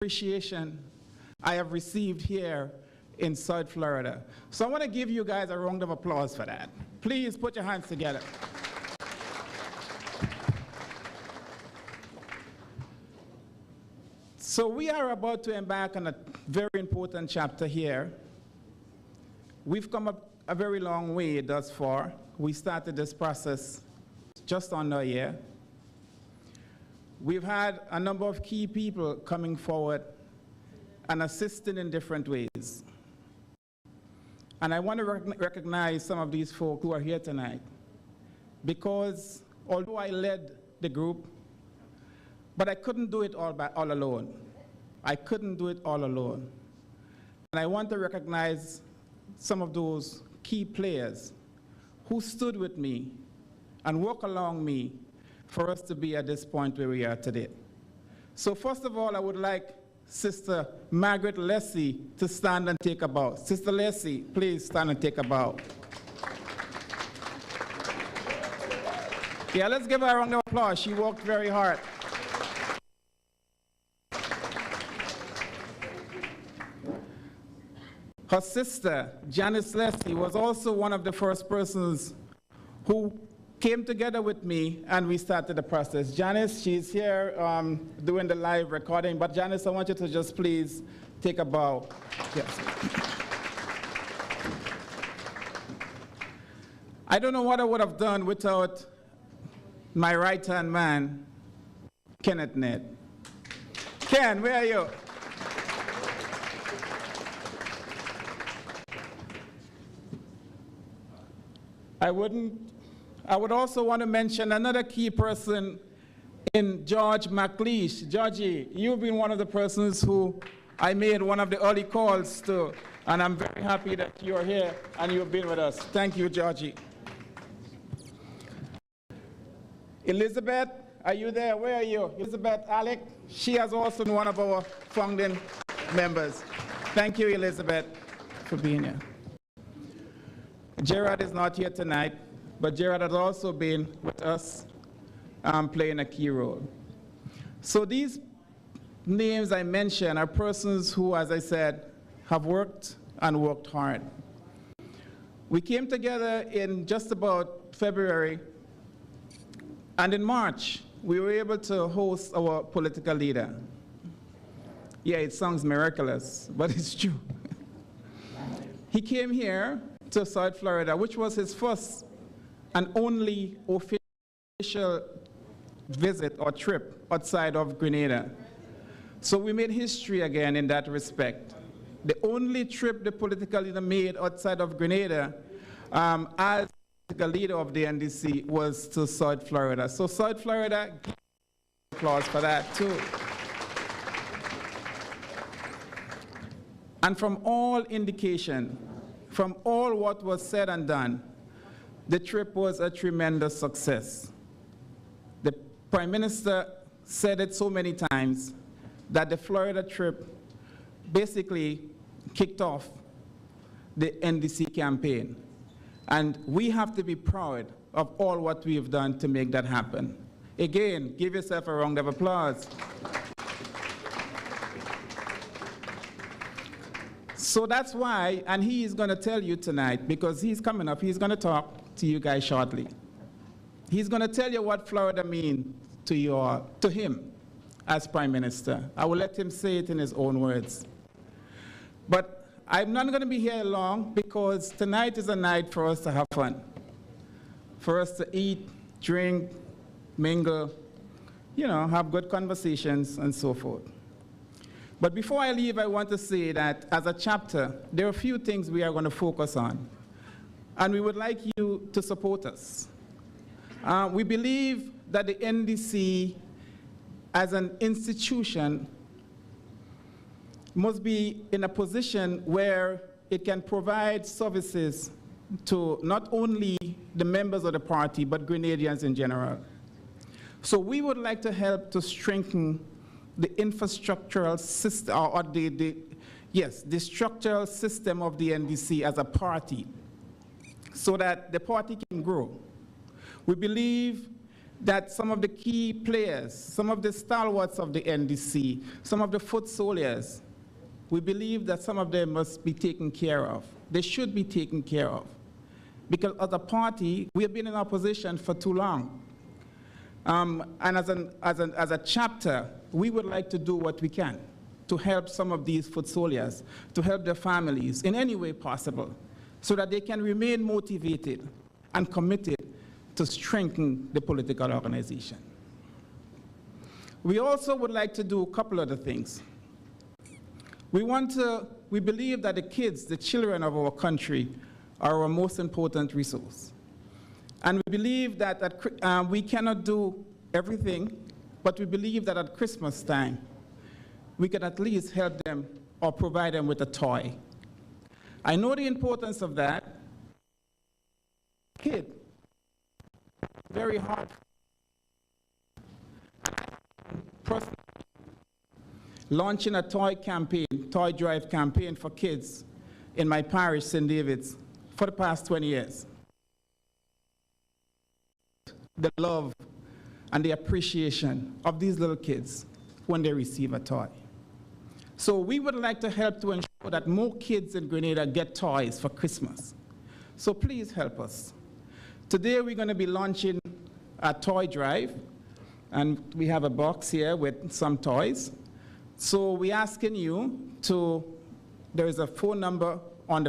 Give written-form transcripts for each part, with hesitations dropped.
appreciation I have received here in South Florida. So I want to give you guys a round of applause for that. Please put your hands together. So we are about to embark on a very important chapter here. We've come a very long way thus far. We started this process just under a year. We've had a number of key people coming forward and assisting in different ways. And I want to recognize some of these folk who are here tonight, because although I led the group, but I couldn't do it all alone. I couldn't do it all alone. And I want to recognize some of those key players who stood with me and walked along me for us to be at this point where we are today. So first of all, I would like Sister Margaret Leslie to stand and take a bow. Sister Leslie, please stand and take a bow. Yeah, let's give her a round of applause. She worked very hard. Her sister, Janice Leslie, was also one of the first persons who came together with me and we started the process. Janice, she's here doing the live recording, but Janice, I want you to just please take a bow. Yes. I don't know what I would have done without my right-hand man, Kenneth Ned. Ken, where are you? I would also want to mention another key person in George McLeish. Georgie, you've been one of the persons who I made one of the early calls to, and I'm very happy that you're here and you've been with us. Thank you, Georgie. Elizabeth, are you there? Where are you? Elizabeth Alec, she has also been one of our founding members. Thank you, Elizabeth, for being here. Gerard is not here tonight, but Gerard has also been with us playing a key role. So these names I mentioned are persons who, as I said, have worked and worked hard. We came together in just about February, and in March, we were able to host our political leader. Yeah, it sounds miraculous, but it's true. He came here to South Florida, which was his first and only official visit or trip outside of Grenada. So we made history again in that respect. The only trip the political leader made outside of Grenada as the leader of the NDC was to South Florida. So South Florida, give applause for that too. And from all indication, from all what was said and done, the trip was a tremendous success. The Prime Minister said it so many times that the Florida trip basically kicked off the NDC campaign. And we have to be proud of all what we have done to make that happen. Again, give yourself a round of applause. So that's why, and he is going to tell you tonight, because he's coming up, he's going to talk to you guys shortly. He's going to tell you what Florida means to you all, to him as Prime Minister. I will let him say it in his own words. But I'm not going to be here long, because tonight is a night for us to have fun, for us to eat, drink, mingle, you know, have good conversations and so forth. But before I leave, I want to say that as a chapter, there are a few things we are going to focus on. And we would like you to support us. We believe that the NDC as an institution must be in a position where it can provide services to not only the members of the party, but Grenadians in general. So we would like to help to strengthen the infrastructural system, or the structural system of the NDC as a party, so that the party can grow. We believe that some of the key players, some of the stalwarts of the NDC, some of the foot soldiers, we believe that some of them must be taken care of. They should be taken care of. Because as a party, we have been in opposition for too long. And as a chapter, we would like to do what we can to help some of these foot soldiers, to help their families in any way possible, so that they can remain motivated and committed to strengthen the political organization. We also would like to do a couple other things. We believe that the kids, the children of our country, are our most important resource. And we believe that we cannot do everything, but we believe that at Christmas time, we can at least help them or provide them with a toy. I know the importance of that. Kid, very hard. Launching a toy campaign, toy drive campaign for kids in my parish, St. David's, for the past 20 years. The love and the appreciation of these little kids when they receive a toy. So we would like to help to ensure that more kids in Grenada get toys for Christmas. So please help us. Today we're going to be launching a toy drive, and we have a box here with some toys. So we're asking you there is a phone number on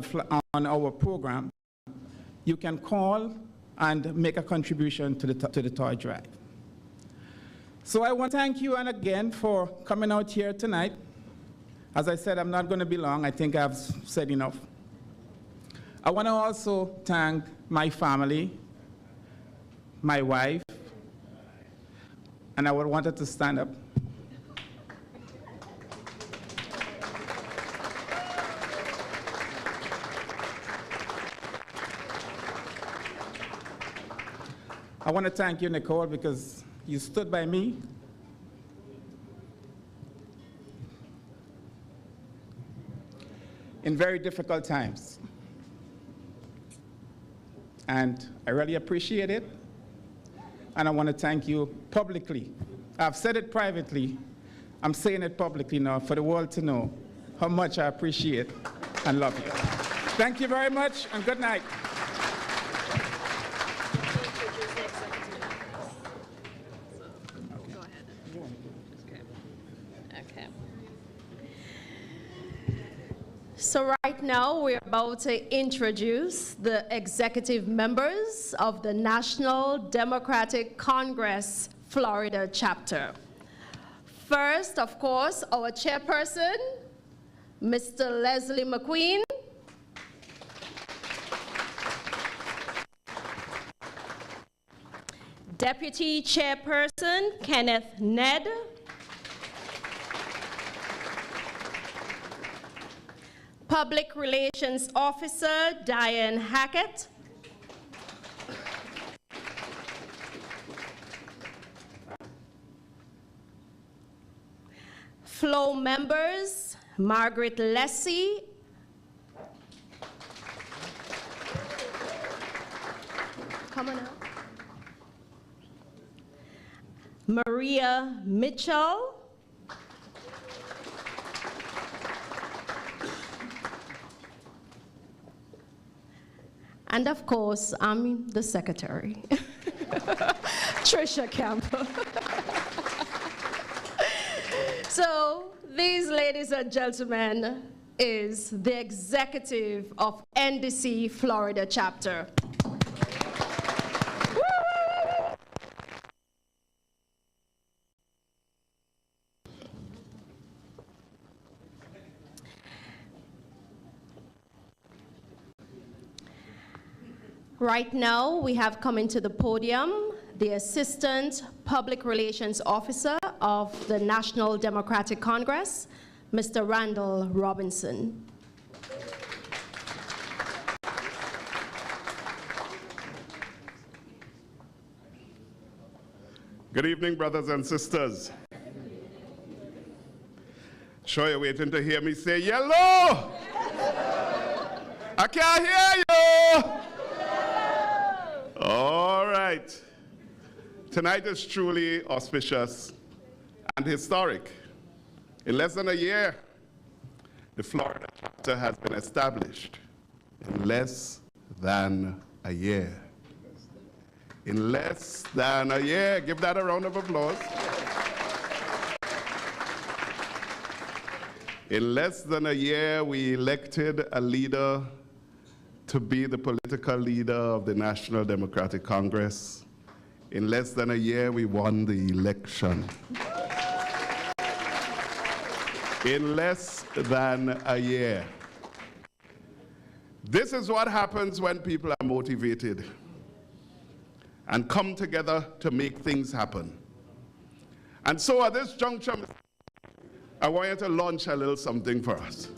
our program. You can call and make a contribution to the toy drive. So I want to thank you and again for coming out here tonight. As I said, I'm not going to be long. I think I've said enough. I want to also thank my family, my wife, and I would want her to stand up. I want to thank you, Nicole, because you stood by me. In very difficult times. And I really appreciate it. And I want to thank you publicly. I've said it privately. I'm saying it publicly now for the world to know how much I appreciate and love you. Thank you very much, and good night. So right now, we're about to introduce the executive members of the National Democratic Congress, Florida chapter. First, of course, our chairperson, Mr. Leslie McQueen. Deputy chairperson, Kenneth Ned. Public Relations Officer, Diane Hackett. Flow members, Margaret Lessie. Come on up. Maria Mitchell. And of course, I'm the secretary, Tricia Campbell. So these, ladies and gentlemen, is the executive of NDC Florida chapter. Right now, we have coming to the podium the Assistant Public Relations Officer of the National Democratic Congress, Mr. Randall Robinson. Good evening, brothers and sisters. Sure you're waiting to hear me say yellow. I can't hear you. All right. Tonight is truly auspicious and historic. In less than a year, the Florida chapter has been established. In less than a year. In less than a year. Give that a round of applause. In less than a year, we elected a leader to be the political leader of the National Democratic Congress. In less than a year, we won the election. In less than a year. This is what happens when people are motivated and come together to make things happen. And so at this juncture, I want you to launch a little something for us.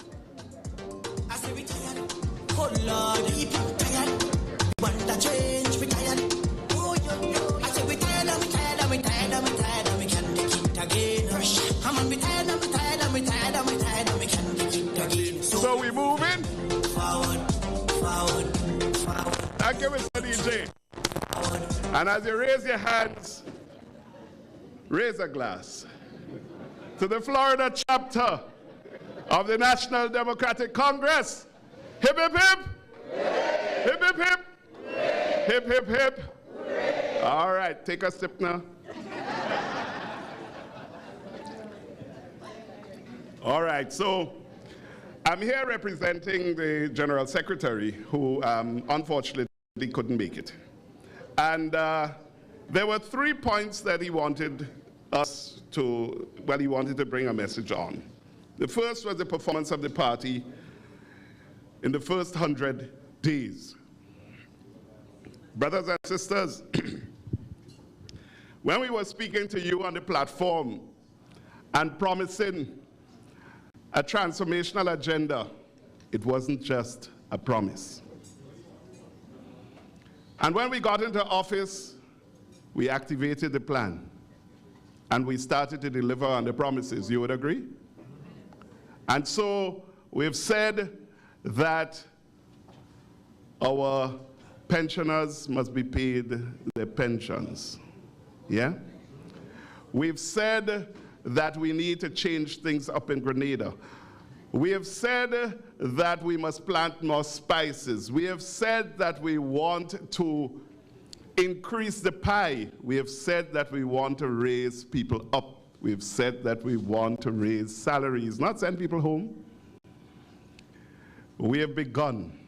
I say we tired. Oh Lord, we tired. Want to change, we tired. Oh yo. I say we tired, we tired, we tired, we tired, we can't take it again. Rush. Come on, we tired, we tired, we tired, we tired, we can't take it again. So we moving? Forward, forward, forward. Thank you, Mr. DJ. And as you raise your hands, raise a glass to the Florida chapter of the National Democratic Congress. Hip, hip, hip. Hip, hip, hip. Hip, hip, hip. All right, take a sip now. All right, so I'm here representing the General Secretary who unfortunately couldn't make it. And there were 3 points that he wanted us to, well, he wanted to bring a message on. The first was the performance of the party in the first 100 days. Brothers and sisters, when we were speaking to you on the platform and promising a transformational agenda, it wasn't just a promise. And when we got into office, we activated the plan. And we started to deliver on the promises. You would agree? And so we've said that our pensioners must be paid their pensions. Yeah? We've said that we need to change things up in Grenada. We have said that we must plant more spices. We have said that we want to increase the pie. We have said that we want to raise people up. We've said that we want to raise salaries, not send people home. We have begun.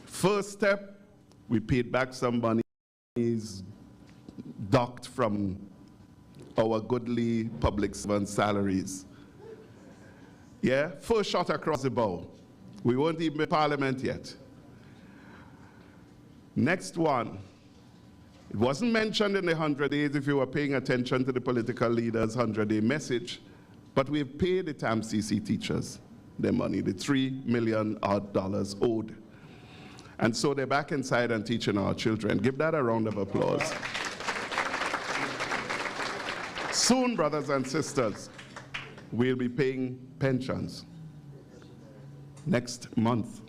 First step, we paid back some monies docked from our goodly public servant salaries. Yeah, first shot across the bow. We weren't even in Parliament yet. Next one, it wasn't mentioned in the 100 days if you were paying attention to the political leaders' 100-day message, but we've paid the TAMCC teachers their money, the $3 million odd owed. And so they're back inside and teaching our children. Give that a round of applause. Soon, brothers and sisters, we'll be paying pensions. Next month,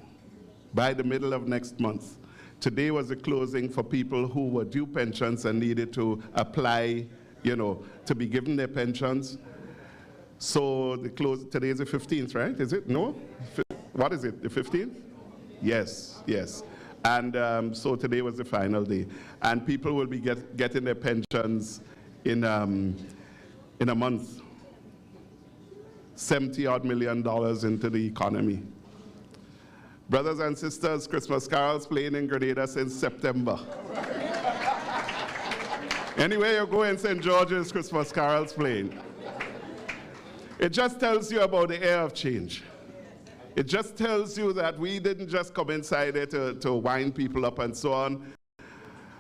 by the middle of next month. Today was the closing for people who were due pensions and needed to apply, you know, to be given their pensions. So the close, today is the 15th, right? Is it? No? What is it, the 15th? Yes, yes. And so today was the final day. And people will be getting their pensions in a month. $70-odd million into the economy. Brothers and sisters, Christmas carols playing in Grenada since September. Anywhere you go in St. George's, Christmas carols playing. It just tells you about the air of change. It just tells you that we didn't just come inside there to wind people up and so on.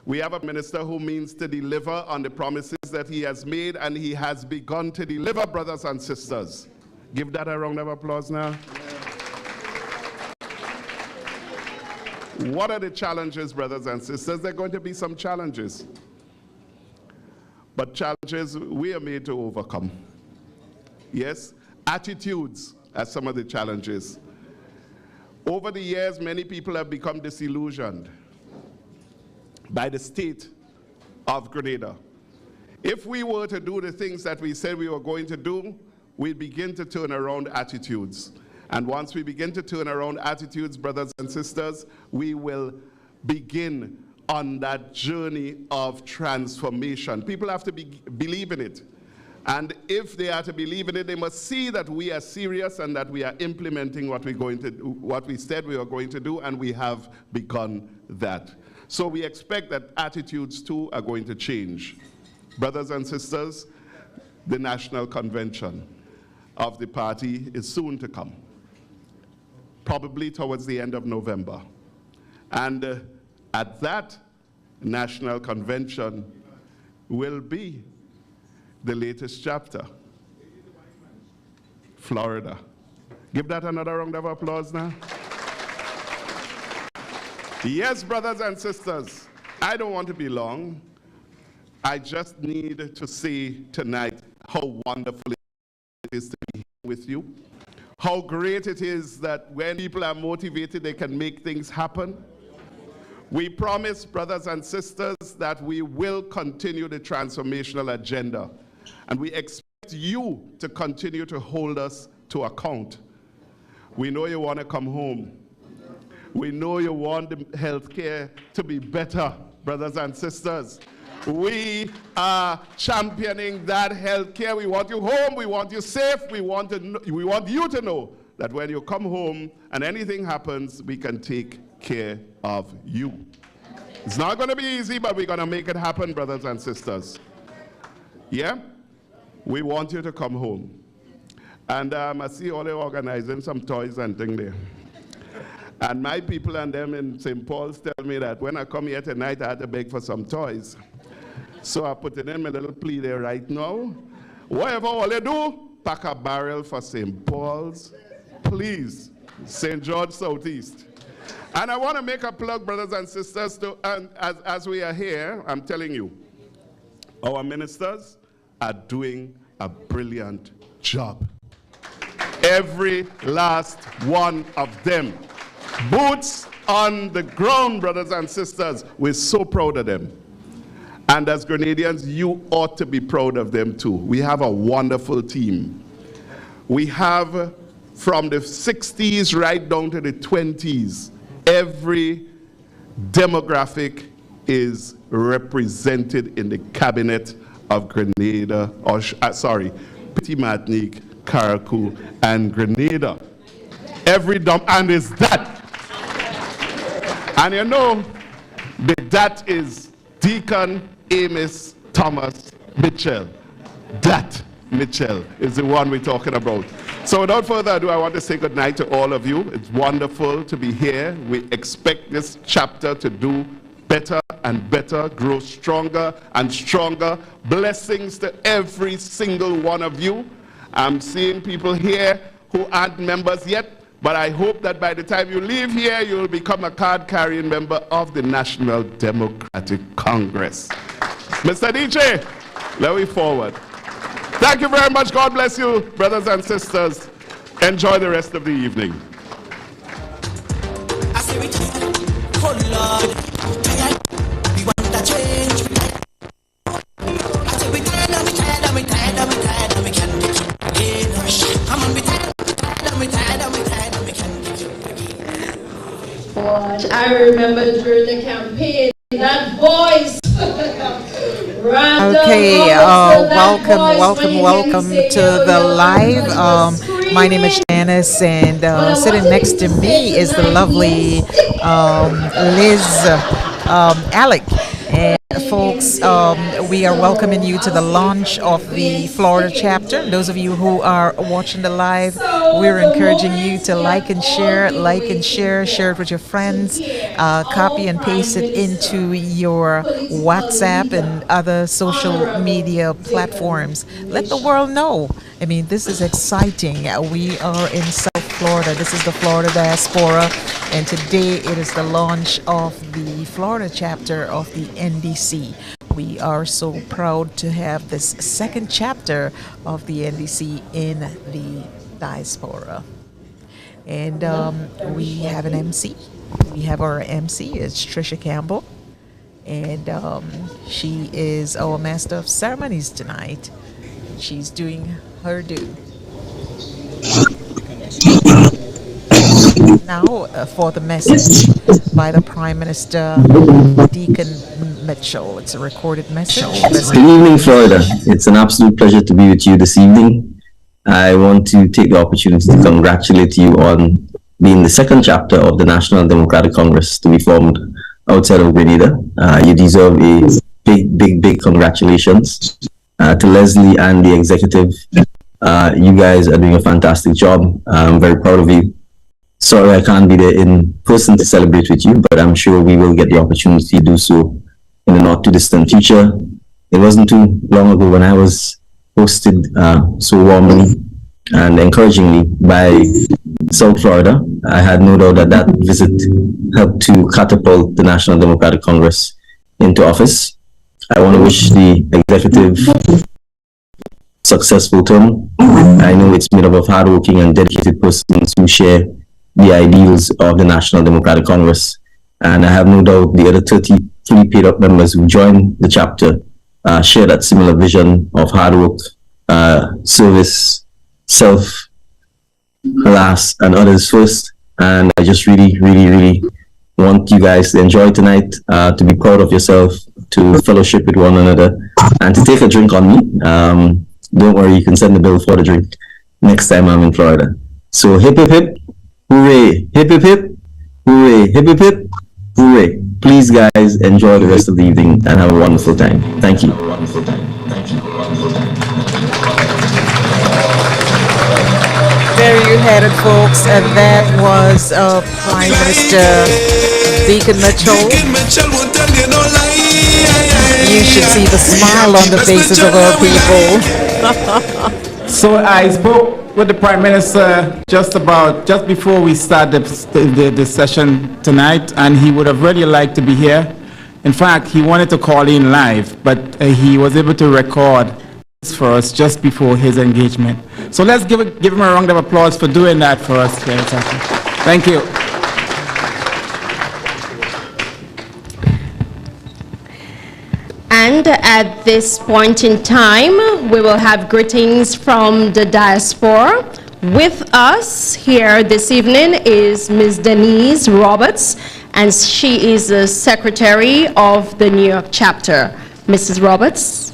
We have a minister who means to deliver on the promises that he has made, and he has begun to deliver, brothers and sisters. Give that a round of applause now. What are the challenges, brothers and sisters? There are going to be some challenges. But challenges we are made to overcome. Yes, attitudes are some of the challenges. Over the years, many people have become disillusioned by the state of Grenada. If we were to do the things that we said we were going to do, we'd begin to turn around attitudes. And once we begin to turn around attitudes, brothers and sisters, we will begin on that journey of transformation. People have to believe in it. And if they are to believe in it, they must see that we are serious and that we are implementing what we said we were going to do, and we have begun that. So we expect that attitudes too are going to change. Brothers and sisters, the National Convention of the party is soon to come, probably towards the end of November. And at that National Convention will be the latest chapter, Florida. Give that another round of applause now. Yes, brothers and sisters, I don't want to be long. I just need to say tonight how wonderful it is to be here with you. How great it is that when people are motivated, they can make things happen. We promise, brothers and sisters, that we will continue the transformational agenda. And we expect you to continue to hold us to account. We know you want to come home. We know you want the health care to be better, brothers and sisters. We are championing that health care. We want you home. We want you safe. We want you to know that when you come home and anything happens, we can take care of you. It's not going to be easy, but we're going to make it happen, brothers and sisters. Yeah? We want you to come home. And I see all the organizing some toys and things there. And my people and them in St. Paul's tell me that when I come here tonight, I had to beg for some toys. So I put it in my little plea there right now. Whatever all they do, pack a barrel for St. Paul's, please. St. George Southeast. And I want to make a plug, brothers and sisters, as we are here, I'm telling you, our ministers are doing a brilliant job. Every last one of them. Boots on the ground, brothers and sisters. We're so proud of them. And as Grenadians, you ought to be proud of them too. We have a wonderful team. We have from the 60s right down to the 20s, every demographic is represented in the cabinet of Grenada, Petit Martinique, Carriacou, and Grenada. And is that. And you know, that is Deacon Amos Thomas Mitchell. That Mitchell is the one we're talking about. So without further ado, I want to say good night to all of you. It's wonderful to be here. We expect this chapter to do better and better, grow stronger and stronger. Blessings to every single one of you. I'm seeing people here who aren't members yet, but I hope that by the time you leave here, you'll become a card-carrying member of the National Democratic Congress. Mr. DJ, let me forward. Thank you very much. God bless you, brothers and sisters. Enjoy the rest of the evening. I say we tired, oh Lord, tired. We want a change. I say we tired, we tired, we tired, we tired, we can't take it again. Come on, we tired, we tired, we tired, we can't take it again. What I remember during the campaign, that voice. Okay, welcome to the live. My name is Janice, and sitting next to me is the lovely Liz Alec. And folks, we are welcoming you to the launch of the Florida chapter. Those of you who are watching the live, we're encouraging you to like and share it with your friends, copy and paste it into your WhatsApp and other social media platforms. Let the world know. I mean, this is exciting. We are in South Florida. This is the Florida diaspora, and today it is the launch of the Florida chapter of the NDC. We are so proud to have this second chapter of the NDC in the diaspora. And we have an MC. We have our MC, it's Trisha Campbell. And she is our master of ceremonies tonight. She's doing her due. Now for the message by the Prime Minister, Deacon Mitchell. It's a recorded message. Good evening, Florida. It's an absolute pleasure to be with you this evening. I want to take the opportunity to congratulate you on being the second chapter of the National Democratic Congress to be formed outside of Grenada. You deserve a big congratulations. To Leslie and the executive, you guys are doing a fantastic job. I'm very proud of you. Sorry I can't be there in person to celebrate with you, but I'm sure we will get the opportunity to do so in the not too distant future. It wasn't too long ago when I was hosted so warmly and encouragingly by South Florida. I had no doubt that that visit helped to catapult the National Democratic Congress into office. I want to wish the executive successful term. I know it's made up of hardworking and dedicated persons who share the ideals of the National Democratic Congress. And I have no doubt the other 33 paid-up members who joined the chapter share that similar vision of hard work, service, self, last, and others first. And I just really want you guys to enjoy tonight, to be proud of yourself, to fellowship with one another, and to take a drink on me. Don't worry, you can send the bill for the drink next time I'm in Florida. So hip, hip, hip. Hooray, hip, hip, hip, hooray, hip, hip, hip, hooray. Please, guys, enjoy the rest of the evening and have a wonderful time. Thank you. There you had it, folks, and that was Prime Minister Deacon Mitchell. You should see the smile on the faces of our people. So I spoke with the Prime Minister just before we start the session tonight, and he would have really liked to be here. In fact, he wanted to call in live, but he was able to record this for us just before his engagement. So let's give him a round of applause for doing that for us. Thank you. And at this point in time, we will have greetings from the diaspora. With us here this evening is Ms. Denise Roberts, and she is the Secretary of the New York chapter. Mrs. Roberts.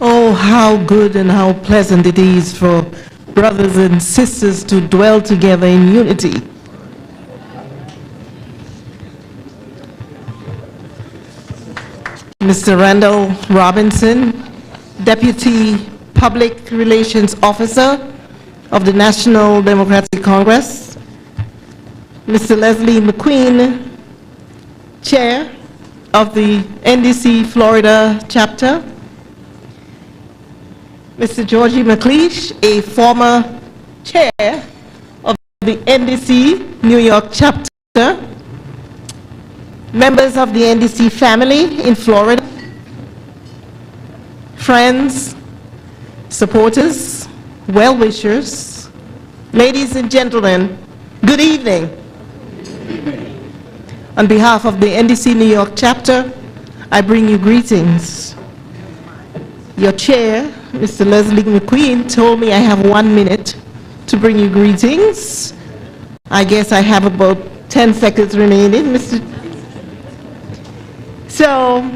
Oh, how good and how pleasant it is for brothers and sisters to dwell together in unity. Mr. Randall Robinson, Deputy Public Relations Officer of the National Democratic Congress. Mr. Leslie McQueen, Chair of the NDC Florida Chapter. Mr. Georgie McLeish, a former chair of the NDC New York chapter, members of the NDC family in Florida, friends, supporters, well-wishers, ladies and gentlemen, good evening. On behalf of the NDC New York chapter, I bring you greetings. Your chair, Mr. Leslie McQueen, told me I have 1 minute to bring you greetings. I guess I have about 10 seconds remaining, So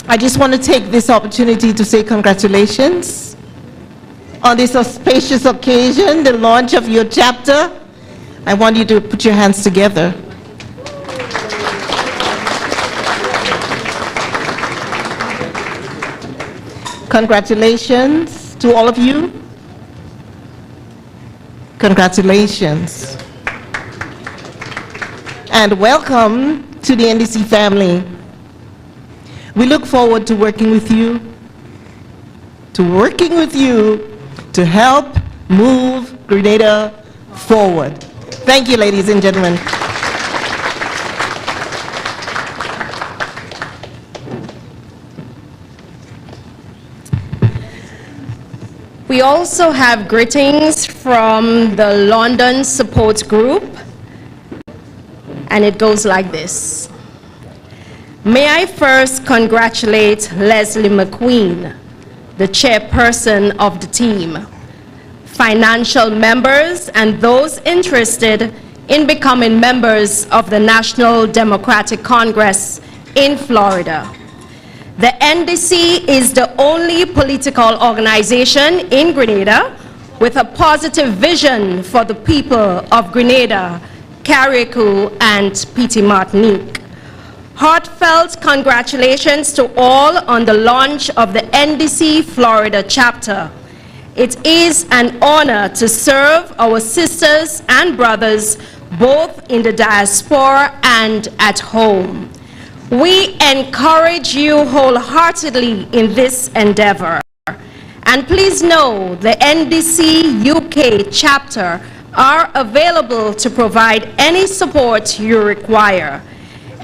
I just want to take this opportunity to say congratulations on this auspicious occasion, the launch of your chapter. I want you to put your hands together. Congratulations to all of you. Congratulations. And welcome to the NDC family. We look forward to working with you, to help move Grenada forward. Thank you, ladies and gentlemen. We also have greetings from the London Support Group, and it goes like this. May I first congratulate Leslie McQueen, the chairperson of the team, financial members, and those interested in becoming members of the National Democratic Congress in Florida. The NDC is the only political organization in Grenada with a positive vision for the people of Grenada, Carriacou, and Petite Martinique. Heartfelt congratulations to all on the launch of the NDC Florida chapter. It is an honor to serve our sisters and brothers both in the diaspora and at home. We encourage you wholeheartedly in this endeavor. And please know the NDC UK chapter are available to provide any support you require.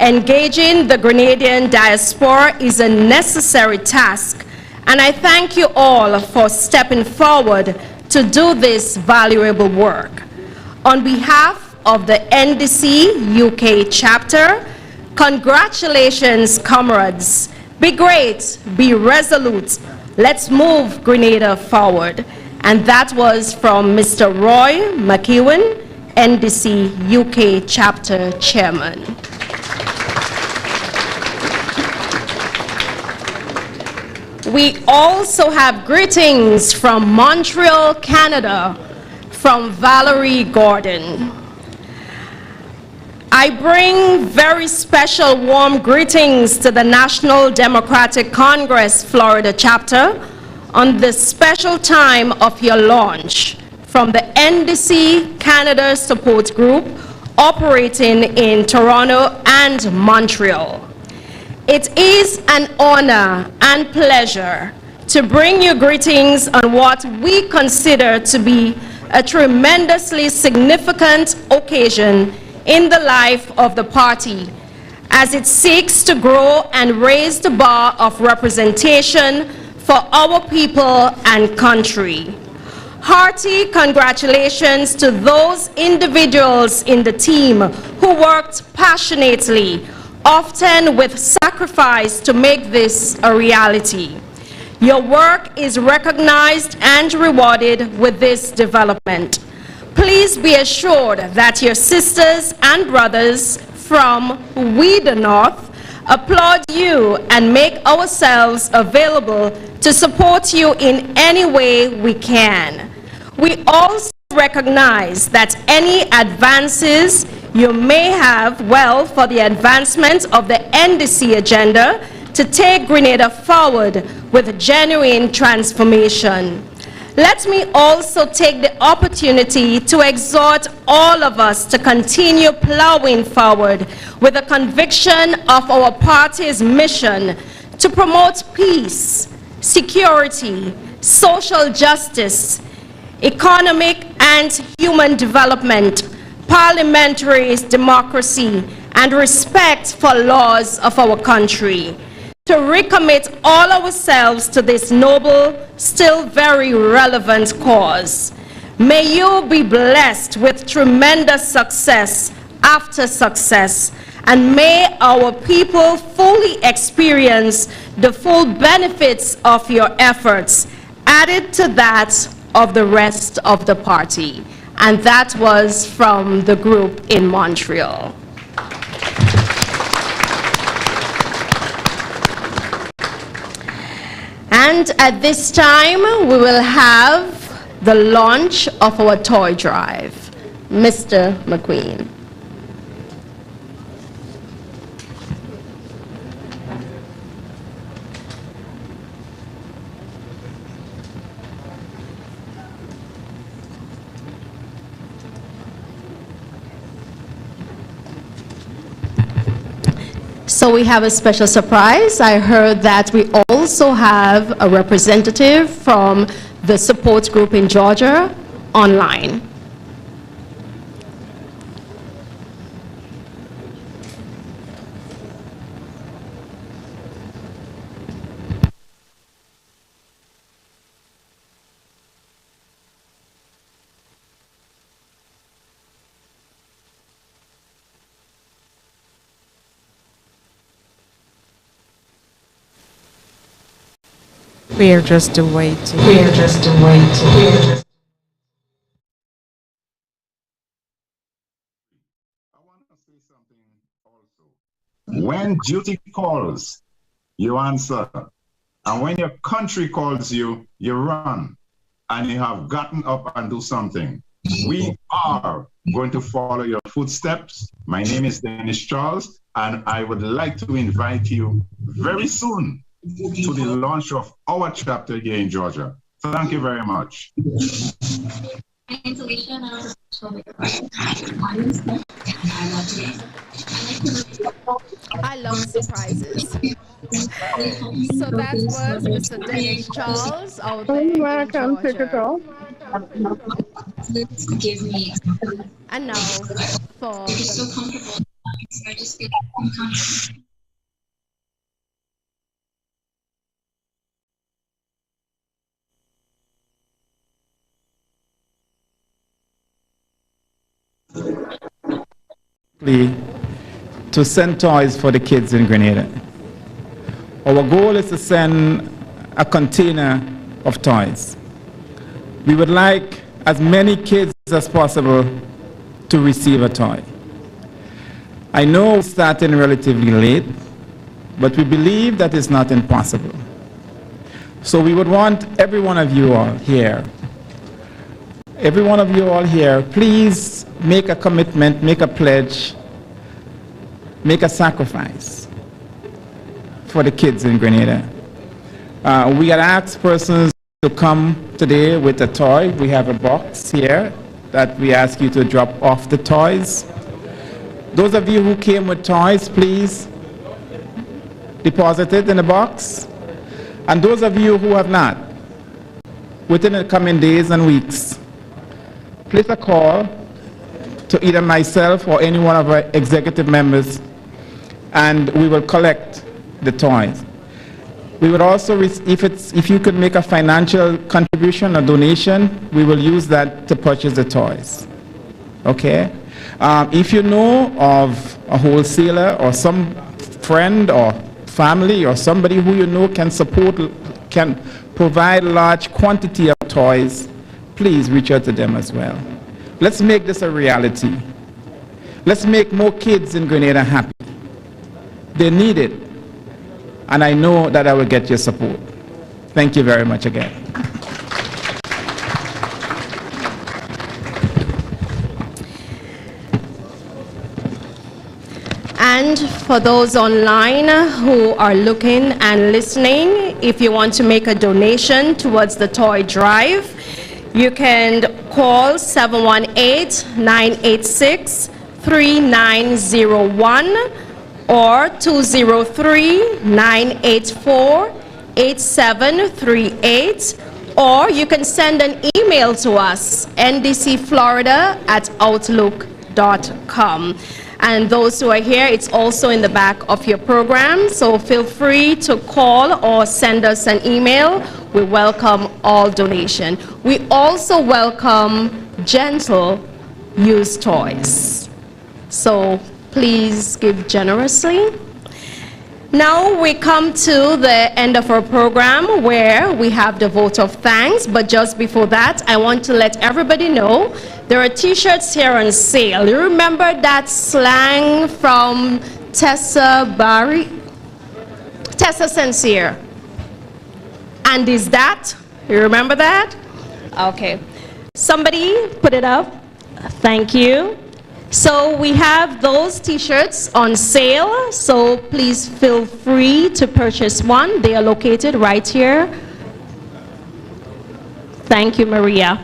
Engaging the Grenadian diaspora is a necessary task, and I thank you all for stepping forward to do this valuable work. On behalf of the NDC UK chapter, congratulations, comrades. Be great, be resolute. Let's move Grenada forward. And that was from Mr. Roy McEwen, NDC UK chapter chairman. We also have greetings from Montreal, Canada, from Valerie Gordon. I bring very special warm greetings to the National Democratic Congress Florida chapter on the special time of your launch from the NDC Canada Support Group operating in Toronto and Montreal. It is an honor and pleasure to bring you greetings on what we consider to be a tremendously significant occasion in the life of the party as it seeks to grow and raise the bar of representation for our people and country. Hearty congratulations to those individuals in the team who worked passionately, often with sacrifice, to make this a reality. Your work is recognized and rewarded with this development. Please be assured that your sisters and brothers from we the North applaud you and make ourselves available to support you in any way we can. We also recognize that any advances you may have, well, for the advancement of the NDC agenda to take Grenada forward with genuine transformation. Let me also take the opportunity to exhort all of us to continue plowing forward with the conviction of our party's mission to promote peace, security, social justice, economic and human development, parliamentary democracy, and respect for laws of our country. To recommit all ourselves to this noble, still very relevant cause. May you be blessed with tremendous success after success, and may our people fully experience the full benefits of your efforts, added to that of the rest of the party. And that was from the group in Montreal. And at this time, we will have the launch of our toy drive. Mr. McQueen. So we have a special surprise. I heard that we also have a representative from the support group in Georgia online. We are just waiting. We are just waiting. We are just When duty calls, you answer. And when your country calls you, you run. And you have gotten up and do something. We are going to follow your footsteps. My name is Dennis Charles, and I would like to invite you very soon to the launch of our chapter here in Georgia. Thank you very much. I love surprises. So that was Mr. Dennis Charles out there in Georgia. And now for the to send toys for the kids in Grenada. Our goal is to send a container of toys. We would like as many kids as possible to receive a toy. I know we're starting relatively late, but we believe that it's not impossible. So we would want every one of you all here, please make a commitment, make a pledge, make a sacrifice for the kids in Grenada. We had asked persons to come today with a toy. We have a box here that we ask you to drop off the toys. Those of you who came with toys, please deposit it in the box. And those of you who have not, within the coming days and weeks, place a call to either myself or any one of our executive members, and we will collect the toys. We would also, if you could make a financial contribution or donation, we will use that to purchase the toys. Okay? If you know of a wholesaler or some friend or family or somebody who you know can provide large quantity of toys, please reach out to them as well. Let's make this a reality. Let's make more kids in Grenada happy. They need it. And I know that I will get your support. Thank you very much again. And for those online who are looking and listening, if you want to make a donation towards the toy drive, you can call 718-986-3901 or 203-984-8738, or you can send an email to us, ndcflorida@outlook.com. And those who are here, it's also in the back of your program, so feel free to call or send us an email. We welcome all donation. We also welcome gentle used toys. So please give generously. Now we come to the end of our program where we have the vote of thanks, but just before that, I want to let everybody know there are t-shirts here on sale. You remember that slang from Tessa Barry? Tessa Sincere. And is that? You remember that? Okay. Somebody put it up. Thank you. So we have those t-shirts on sale, so please feel free to purchase one. They are located right here. Thank you, Maria.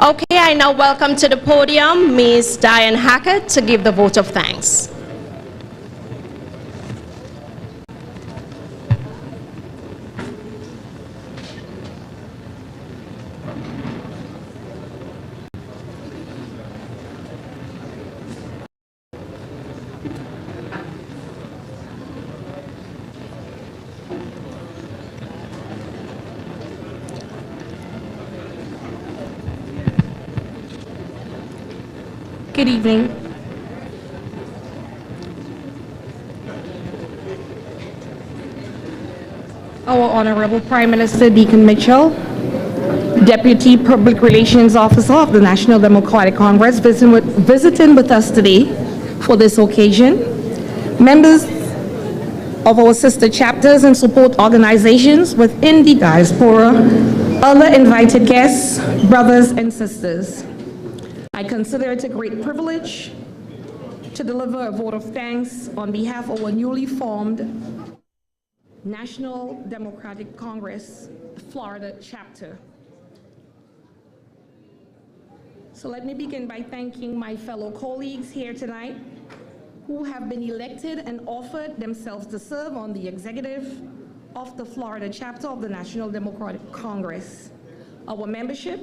Okay, I now welcome to the podium Ms. Diane Hackett to give the vote of thanks. Good evening. our Honorable Prime Minister Deacon Mitchell, Deputy Public Relations Officer of the National Democratic Congress, visiting with us today for this occasion, members of our sister chapters and support organizations within the diaspora, other invited guests, brothers and sisters. I consider it a great privilege to deliver a vote of thanks on behalf of our newly formed National Democratic Congress, Florida chapter. So let me begin by thanking my fellow colleagues here tonight who have been elected and offered themselves to serve on the executive of the Florida chapter of the National Democratic Congress. Our membership,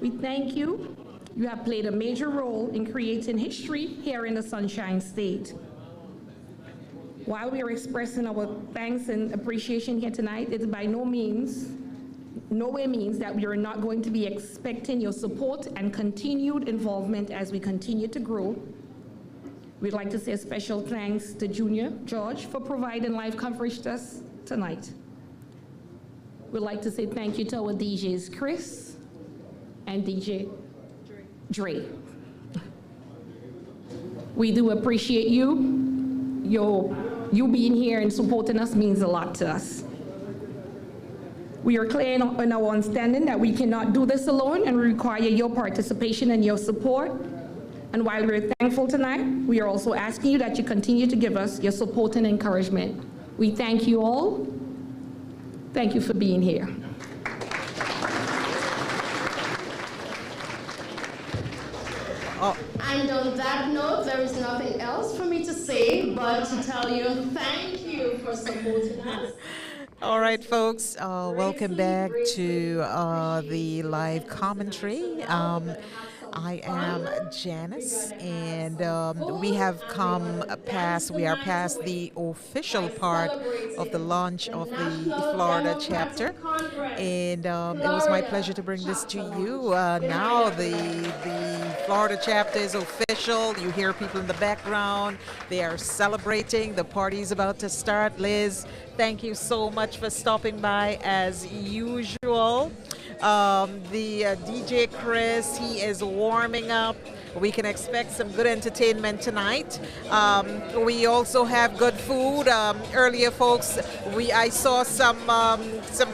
we thank you. You have played a major role in creating history here in the Sunshine State. While we are expressing our thanks and appreciation here tonight, it's by no way means that we are not going to be expecting your support and continued involvement as we continue to grow. We'd like to say a special thanks to Junior George for providing live coverage to us tonight. We'd like to say thank you to our DJs, Chris and DJ Dre. We do appreciate you. You being here and supporting us means a lot to us. We are clear in our understanding that we cannot do this alone and require your participation and your support. And while we're thankful tonight, we are also asking you that you continue to give us your support and encouragement. We thank you all. Thank you for being here. And on that note, there is nothing else for me to say but to tell you thank you for supporting us. All right, folks, welcome back to the live commentary. I am Janice, and we are past the official part of the launch of the Florida chapter, and it was my pleasure to bring this to you. Now the Florida chapter is official. You hear people in the background. They are celebrating. The party is about to start. Liz, thank you so much for stopping by as usual. The DJ Chris, he is warming up. We can expect some good entertainment tonight. We also have good food. Earlier, folks, I saw some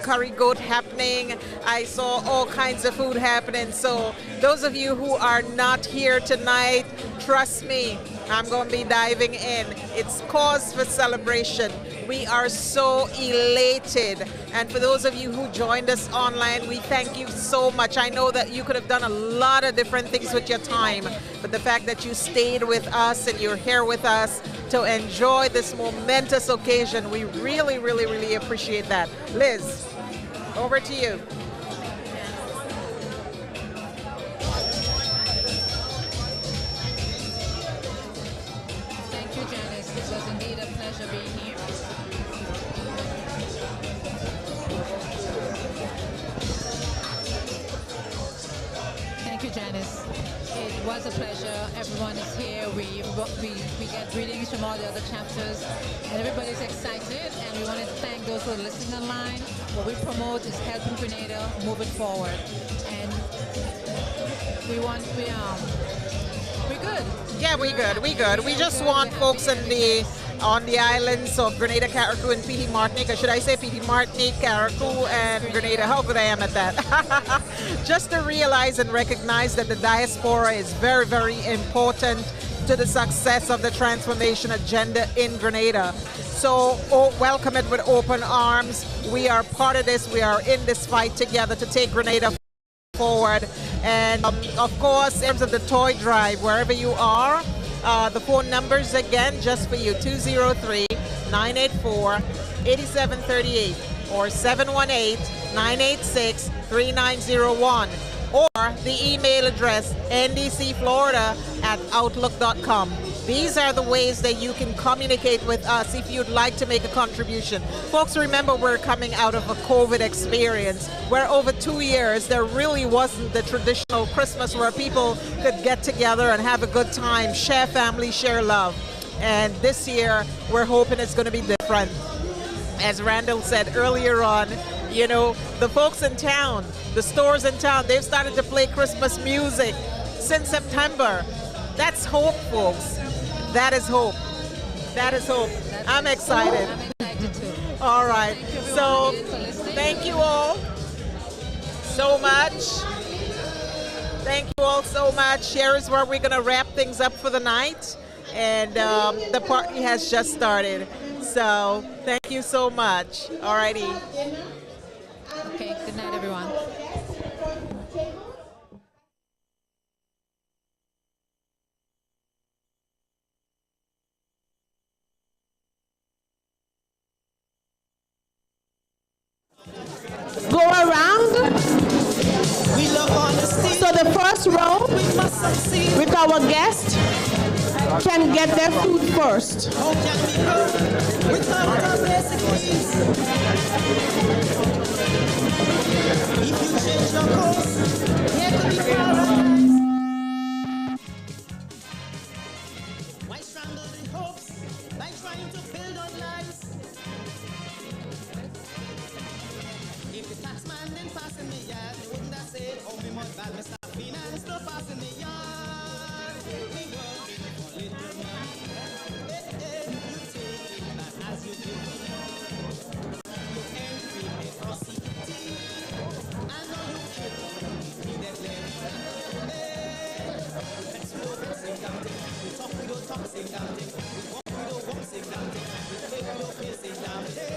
curry goat happening. I saw all kinds of food happening. So those of you who are not here tonight, trust me, I'm going to be diving in. It's cause for celebration. We are so elated. And for those of you who joined us online, we thank you so much. I know that you could have done a lot of different things with your time, but the fact that you stayed with us and you're here with us to enjoy this momentous occasion, we really, really, really appreciate that. Liz, over to you. Thank you, Janice. It was indeed a pleasure being here. Thank you, Janice. It was a pleasure. Everyone is here. We get greetings from all the other chapters, and everybody's excited. And we want to thank those who are listening online. What we promote is helping Grenada move it forward, and we're good. Yeah, we good. We just want folks on the islands of Grenada, Carriacou, and Petite Martinique, or should I say Petite Martinique, Carriacou, and Grenada. How good I am at that. Just to realize and recognize that the diaspora is very, very important to the success of the transformation agenda in Grenada. So welcome it with open arms. We are part of this. We are in this fight together to take Grenada forward. And of course, in terms of the toy drive, wherever you are, the phone numbers again, just for you, 203-984-8738 or 718-986-3901, or the email address ndcflorida@outlook.com. These are the ways that you can communicate with us if you'd like to make a contribution. Folks, remember, we're coming out of a COVID experience where over 2 years there really wasn't the traditional Christmas where people could get together and have a good time, share family, share love. And this year, we're hoping it's going to be different. as Randall said earlier on, you know, the folks in town, the stores in town, they've started to play Christmas music since September. That's hope, folks. That is hope. That is hope. I'm excited. I'm excited too. All right. So Thank you everyone again for listening. thank you all so much. Thank you all so much. Here is where we're going to wrap things up for the night. And the party has just started. So thank you so much. All righty. Okay, good night everyone. Go around. We love honesty. So the first row We must succeed. with our guest can get their food first. How can we grow without our basic needs? If you change your course, here could be paradise. Why strangle the hopes by trying to build on lies? If the tax man didn't pass in the yard, they wouldn't have said, oh, we must bad Mr. Finance, no pass in the yard. We working for little money. You take it back as you do. You ain't free atrocity. I know you keep needed let's move and sing down thing. We talk, we don't talk, sing down thing. We walk, we don't walk, sing down thing. We play, we don't play, sing down thing.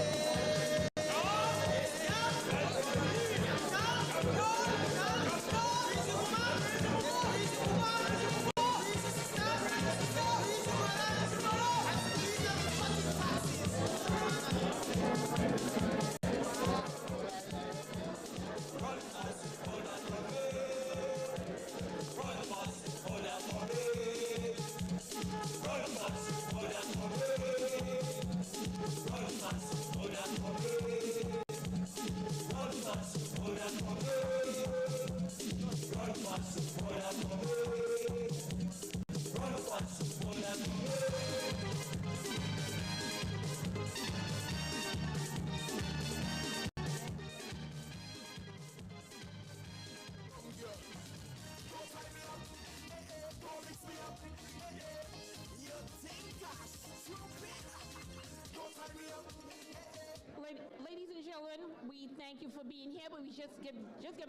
Ladies and gentlemen, we thank you for being here, but we just give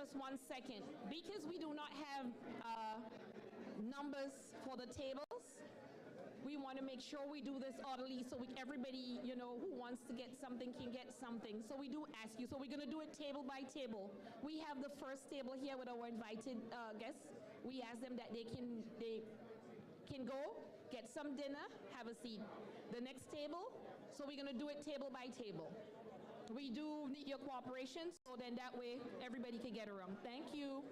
us 1 second. Because we do not have numbers for the tables, we want to make sure we do this orderly so everybody, you know, who wants to get something can get something. So we do ask you. So we're going to do it table by table. We have the first table here with our invited guests. We ask them that they can go, get some dinner, have a seat. The next table, so we're going to do it table by table. We do need your cooperation, so then that way everybody can get around. Thank you.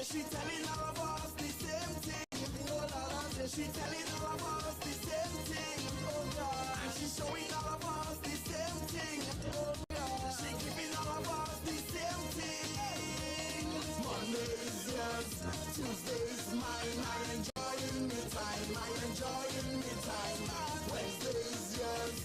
She telling all of us the same thing. Oh Lord, she telling all of us the same thing. Oh God, and she showing all of us the same thing. Oh God, she giving all of us the same thing. Monday is yours, Tuesday is mine. I enjoying me time. I enjoying me time. Wednesday is yours,